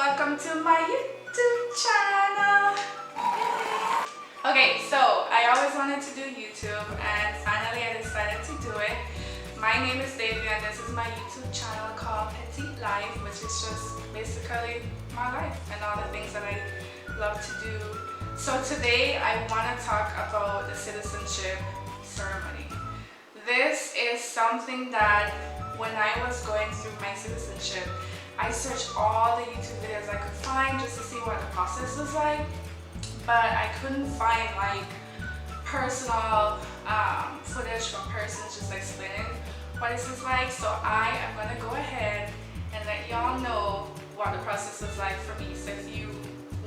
welcome to my YouTube channel. Okay, so I always wanted to do YouTube and finally I decided to do it. My name is Davy and this is my YouTube channel called Petite Life, which is just basically my life and all the things that I love to do. So today I want to talk about the citizenship ceremony. This is something that when I was going through my citizenship, I searched all the YouTube videos I could find just to see what the process was like, but I couldn't find like personal footage from persons just explaining what this is like. So I am going to go ahead and let y'all know what the process is like for me. So if you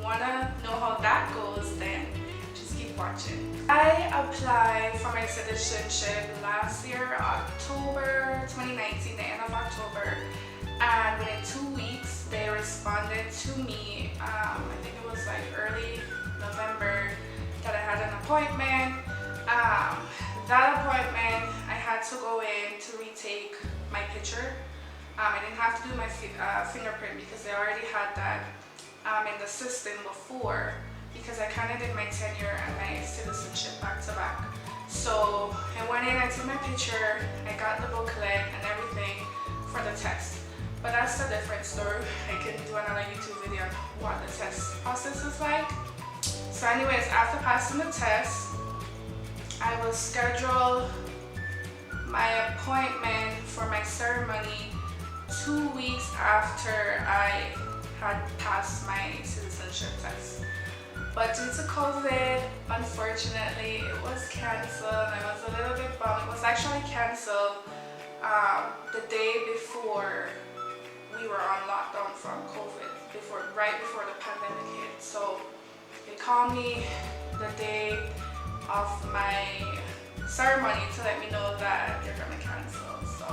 want to know how that goes, then just keep watching. I applied for my citizenship last year, October 2019, the end of October. And within 2 weeks, they responded to me. I think it was like early November that I had an appointment. That appointment, I had to go in to retake my picture. I didn't have to do my fingerprint because they already had that in the system before, because I kind of did my tenure and my citizenship back to back. So I went in, I took my picture, I got the booklet and everything for the test. But that's a different story. I can do another YouTube video on what the test process is like. So anyways, after passing the test, I will schedule my appointment for my ceremony 2 weeks after I had passed my citizenship test. But due to COVID, unfortunately, it was canceled. I was a little bit bummed. It was actually canceled the day before we were on lockdown from COVID, right before the pandemic hit. So they called me the day of my ceremony to let me know that they're gonna cancel. So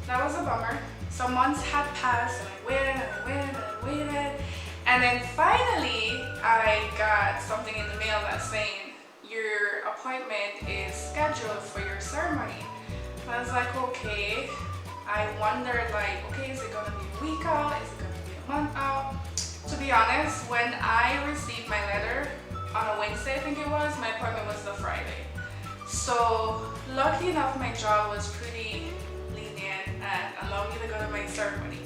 that was a bummer. So months had passed and I waited. And then finally I got something in the mail that's saying your appointment is scheduled for your ceremony. And I was like, okay. I wondered like, okay, is it gonna be a week out? Is it gonna be a month out? To be honest, when I received my letter on a Wednesday, I think it was, my appointment was the Friday. So lucky enough, my job was pretty lenient and allowed me to go to my ceremony.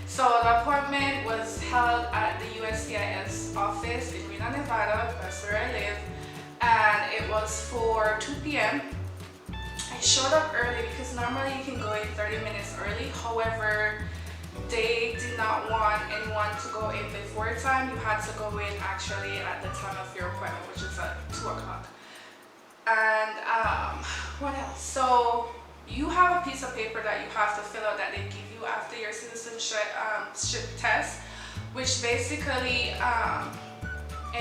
So the appointment was held at the USCIS office in Reno, Nevada. That's where I live. And it was for 2 p.m. I showed up early because normally you can go in 30 minutes early. However, they did not want anyone to go in before time. You had to go in actually at the time of your appointment, which is at 2 o'clock. And what else? So you have a piece of paper that you have to fill out that they give you after your citizenship test, which basically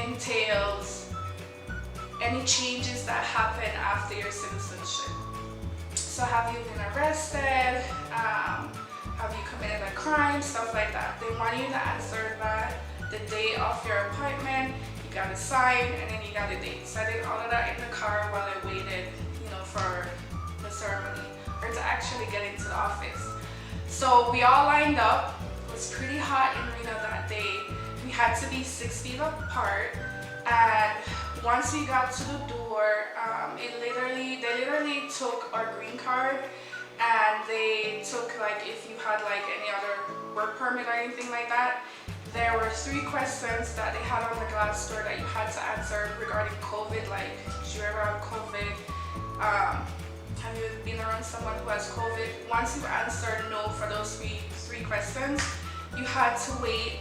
entails any changes that happen after your citizenship. So have you been arrested? Have you committed a crime? Stuff like that. They want you to answer that the day of your appointment. You got to sign and then you got a date. So I did all of that in the car while I waited, for the ceremony or to actually get into the office. So we all lined up. It was pretty hot in Reno that day. We had to be 6 feet apart. And once we got to the door, they literally took our green card and they took like if you had like any other work permit or anything like that. There were 3 questions that they had on the glass door that you had to answer regarding COVID, like did you ever have COVID? Have you been around someone who has COVID? Once you answered no for those three questions, you had to wait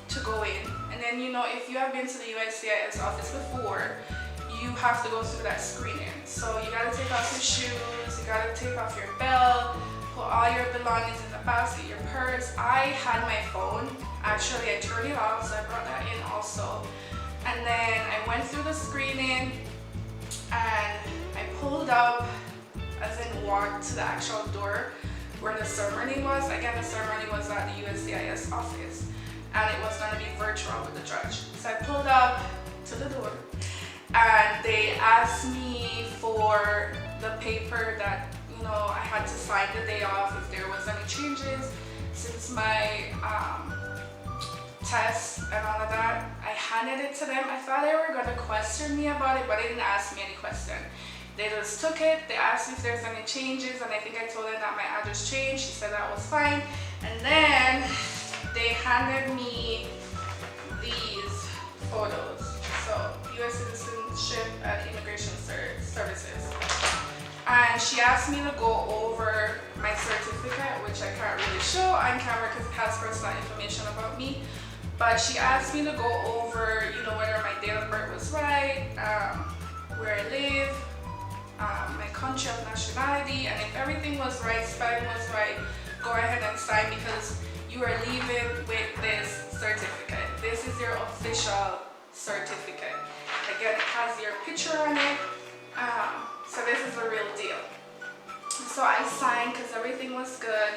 to go in. And then if you have been to the USCIS office before, you have to go through that screening. So you gotta take off your shoes, you gotta take off your belt, put all your belongings in the basket, your purse. I had my phone. Actually, I turned it off, so I brought that in also. And then I went through the screening and I pulled up, as in walked to the actual door where the ceremony was. Again, the ceremony was at the USCIS office. And it was going to be virtual with the judge. So I pulled up to the door and they asked me for the paper that I had to sign the day off if there was any changes, since my tests and all of that. I handed it to them. I thought they were gonna question me about it, but they didn't ask me any question. They just took it. They asked me if there's any changes, and I think I told them that my address changed. She said that was fine. And then they handed me these photos. So, U.S. Citizenship and Immigration Services. And she asked me to go over my certificate, which I can't really show on camera because it has personal information about me. But she asked me to go over, whether my date of birth was right, where I live, my country of nationality, and if everything was right, spelling was right, go ahead and sign because you are leaving with this certificate. This is your official certificate. Again, it has your picture on it. So this is a real deal. So I signed because everything was good,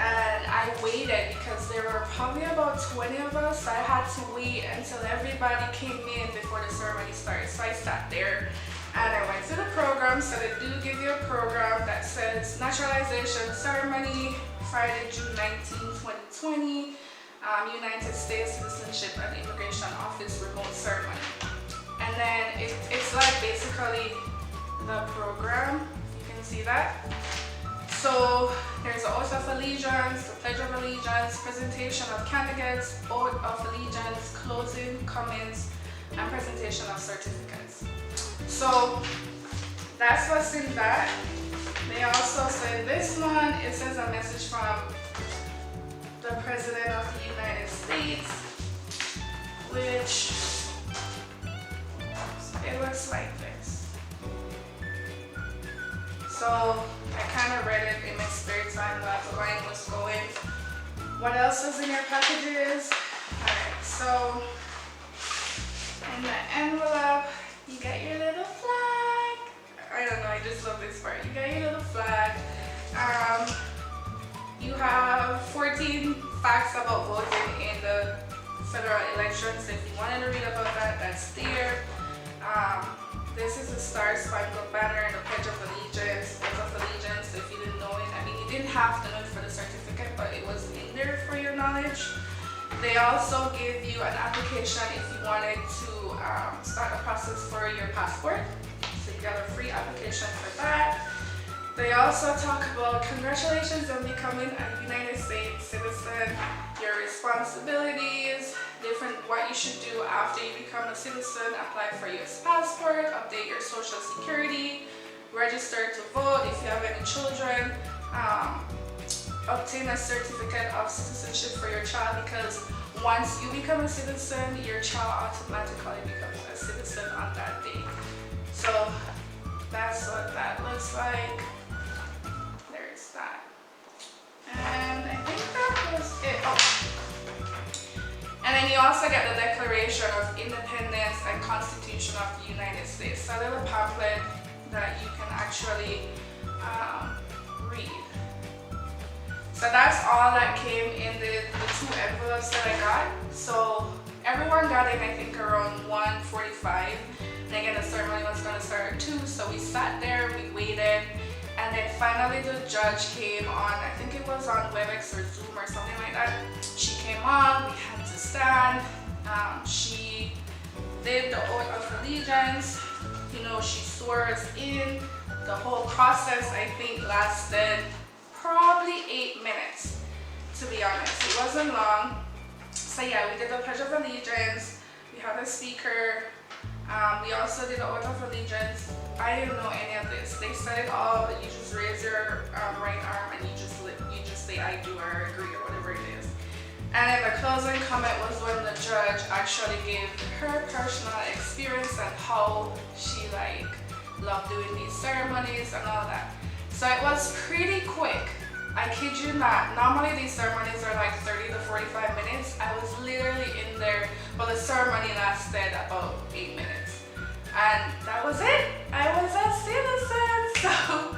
and I waited because there were probably about 20 of us, so I had to wait until everybody came in before the ceremony started. So I sat there and I went to the program. So they do give you a program that says Naturalization Ceremony, Friday, June 19, 2020, United States Citizenship and Immigration Office Remote Ceremony. And then it's like basically the program. You can see that. So there's the oath of allegiance, the pledge of allegiance, presentation of candidates, oath of allegiance, closing comments, and presentation of certificates. So that's what's in that. They also said this one, it says a message from the President of the United States, which it looks like this. So I kind of read it in my spare time while the line was going. What else is in your packages? Alright, so in the envelope, you get your little flag. I don't know, I just love this part. You get your little flag. You have 14 facts about voting in the federal elections. If you wanted to read about that, that's there. This is the Star Spangled Banner and the Pledge of Allegiance, Oath of Allegiance. If you didn't know it, I mean, you didn't have to know it for the certificate, but it was in there for your knowledge. They also give you an application if you wanted to start a process for your passport. So you got a free application for that. They also talk about congratulations on becoming a United States citizen, your responsibilities, what you should do after you become a citizen, apply for your passport, update your social security, register to vote if you have any children, obtain a certificate of citizenship for your child, because once you become a citizen, your child automatically becomes a citizen on that day. So that's what that looks like. There's that. And I think that was it. Oh. And then you also get the Declaration of Independence and Constitution of the United States. So there's a pamphlet that you can actually read. So that's all that came in the two envelopes that I got. So everyone got in, I think, around 1:45. And again, the ceremony was going to start at 2. So we sat there, we waited. And then finally the judge came on, I think it was on WebEx or Zoom or something like that. She came on, we had to stand. She did the oath of allegiance. She swore us in. The whole process, I think, lasted probably 8 minutes, to be honest. It wasn't long. So yeah, we did the Pledge of Allegiance. We had a speaker. We also did the oath of allegiance. I didn't know any of this. They said it all, but you just raise your right arm and you just say I do or agree or whatever it is. And then the closing comment was when the judge actually gave her personal experience and how she loved doing these ceremonies and all that. So it was pretty quick. I kid you not. Normally these ceremonies are like 30 to 45 minutes. I was literally in there, but the ceremony lasted about 8 minutes. And that was it. I was a citizen. So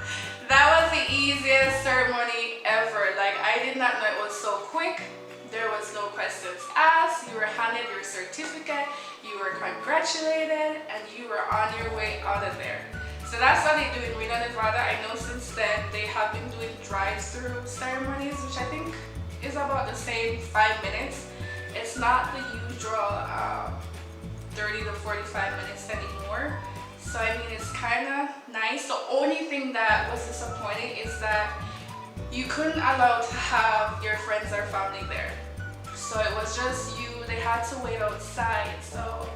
that was the easiest ceremony ever. I did not know it was so quick. There was no questions asked. You were handed your certificate. You were congratulated, and you were on your way out of there. So that's what they do in Reno, Nevada. I know since then they have been doing drive-through ceremonies, which I think is about the same 5 minutes. it's not the usual 30 to 45 minutes anymore. So I mean, it's kind of nice. The only thing that was disappointing is that you couldn't allow to have your friends or family there. So it was just you. They had to wait outside. So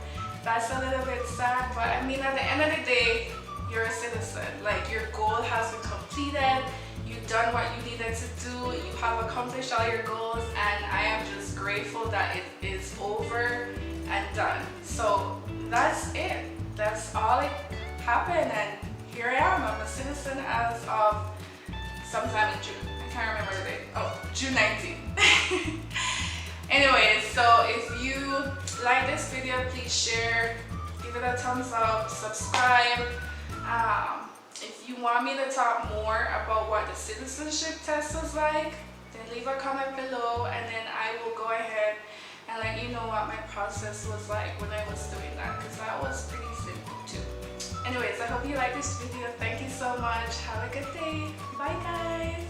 that's a little bit sad. But I mean, at the end of the day, you're a citizen. Like, your goal has been completed. You've done what you needed to do. You have accomplished all your goals, and I am just grateful that it is over and done. So that's it. That's all it happened, and here I am. I'm a citizen as of sometime in June. I can't remember the date. Oh, June 19th. Anyways, so if you like this video, please share, give it a thumbs up, subscribe. If you want me to talk more about what the citizenship test was like, then leave a comment below, and then I will go ahead and let you know what my process was like when I was doing that, because that was pretty simple too. Anyways, I hope you like this video. Thank you so much. Have a good day. Bye guys.